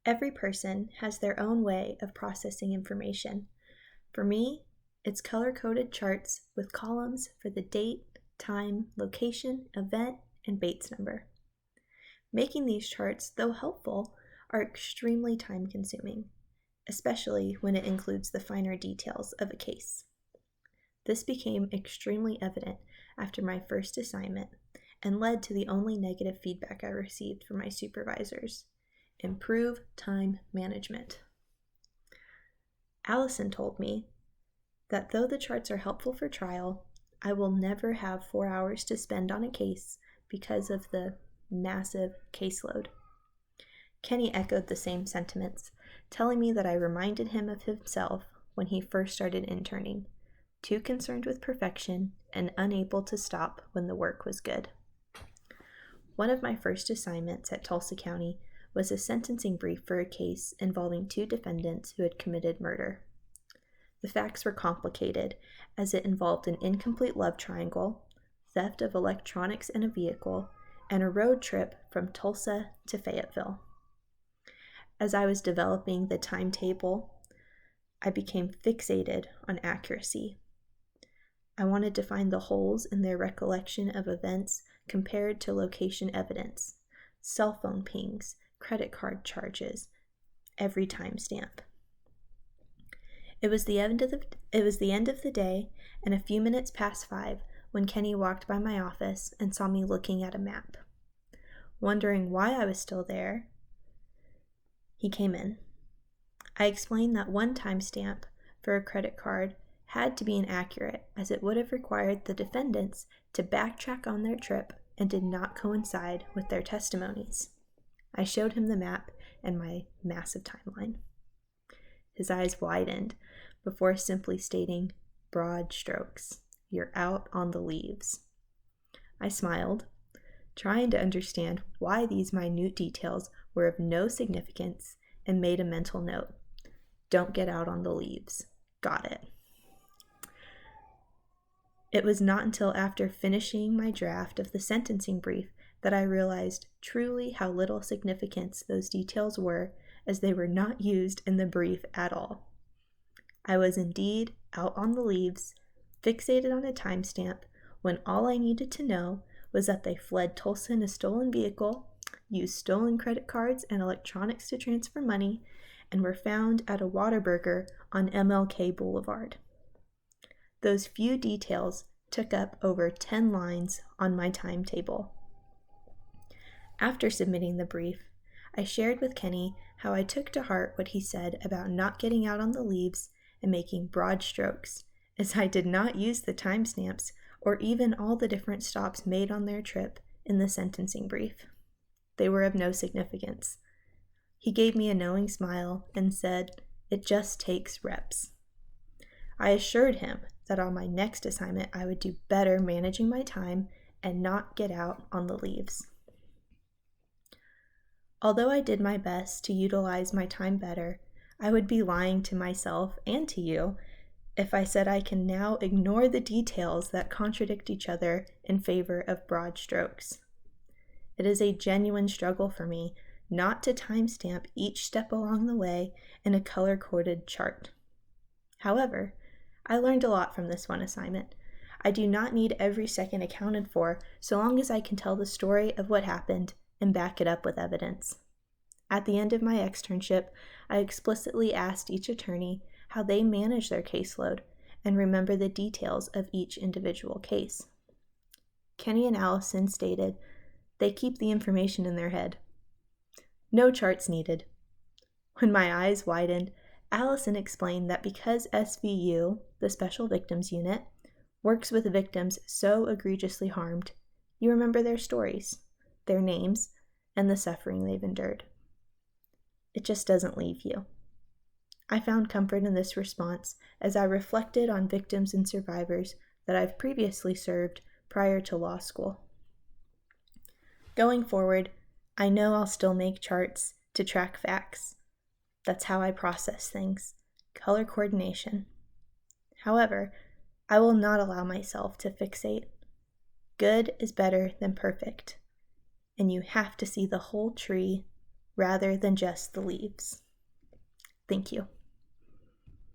Every person has their own way of processing information. For me, it's color-coded charts with columns for the date, time, location, event, and Bates number. Making these charts, though helpful, are extremely time-consuming, especially when it includes the finer details of a case. This became extremely evident after my first assignment and led to the only negative feedback I received from my supervisors: improve time management. Allison told me that though the charts are helpful for trial, I will never have 4 hours to spend on a case because of the massive caseload. Kenny echoed the same sentiments, telling me that I reminded him of himself when he first started interning, too concerned with perfection and unable to stop when the work was good. One of my first assignments at Tulsa County was a sentencing brief for a case involving 2 defendants who had committed murder. The facts were complicated, as it involved an incomplete love triangle, theft of electronics and a vehicle, and a road trip from Tulsa to Fayetteville. As I was developing the timetable, I became fixated on accuracy. I wanted to find the holes in their recollection of events compared to location evidence, cell phone pings, credit card charges, every timestamp. It was the end of the day, and a few minutes past 5 when Kenny walked by my office and saw me looking at a map. Wondering why I was still there, he came in. I explained that one timestamp for a credit card had to be inaccurate, as it would have required the defendants to backtrack on their trip and did not coincide with their testimonies. I showed him the map and my massive timeline. His eyes widened before simply stating, "Broad strokes, you're out on the leaves." I smiled, trying to understand why these minute details were of no significance, and made a mental note. Don't get out on the leaves. Got it. It was not until after finishing my draft of the sentencing brief that I realized truly how little significance those details were, as they were not used in the brief at all. I was indeed out on the leaves, fixated on a timestamp, when all I needed to know was that they fled Tulsa in a stolen vehicle, used stolen credit cards and electronics to transfer money, and were found at a Whataburger on MLK Boulevard. Those few details took up over 10 lines on my timetable. After submitting the brief, I shared with Kenny how I took to heart what he said about not getting out on the leaves and making broad strokes, as I did not use the timestamps or even all the different stops made on their trip in the sentencing brief. They were of no significance. He gave me a knowing smile and said, "It just takes reps." I assured him that on my next assignment I would do better managing my time and not get out on the leaves. Although I did my best to utilize my time better, I would be lying to myself and to you if I said I can now ignore the details that contradict each other in favor of broad strokes. It is a genuine struggle for me not to timestamp each step along the way in a color-coded chart. However, I learned a lot from this one assignment. I do not need every second accounted for so long as I can tell the story of what happened and back it up with evidence. At the end of my externship, I explicitly asked each attorney how they manage their caseload and remember the details of each individual case. Kenny and Allison stated they keep the information in their head. No charts needed. When my eyes widened, Allison explained that because SVU, the Special Victims Unit, works with victims so egregiously harmed, you remember their stories, their names, and the suffering they've endured. It just doesn't leave you. I found comfort in this response as I reflected on victims and survivors that I've previously served prior to law school. Going forward, I know I'll still make charts to track facts. That's how I process things, color coordination. However, I will not allow myself to fixate. Good is better than perfect, and you have to see the whole tree rather than just the leaves. Thank you.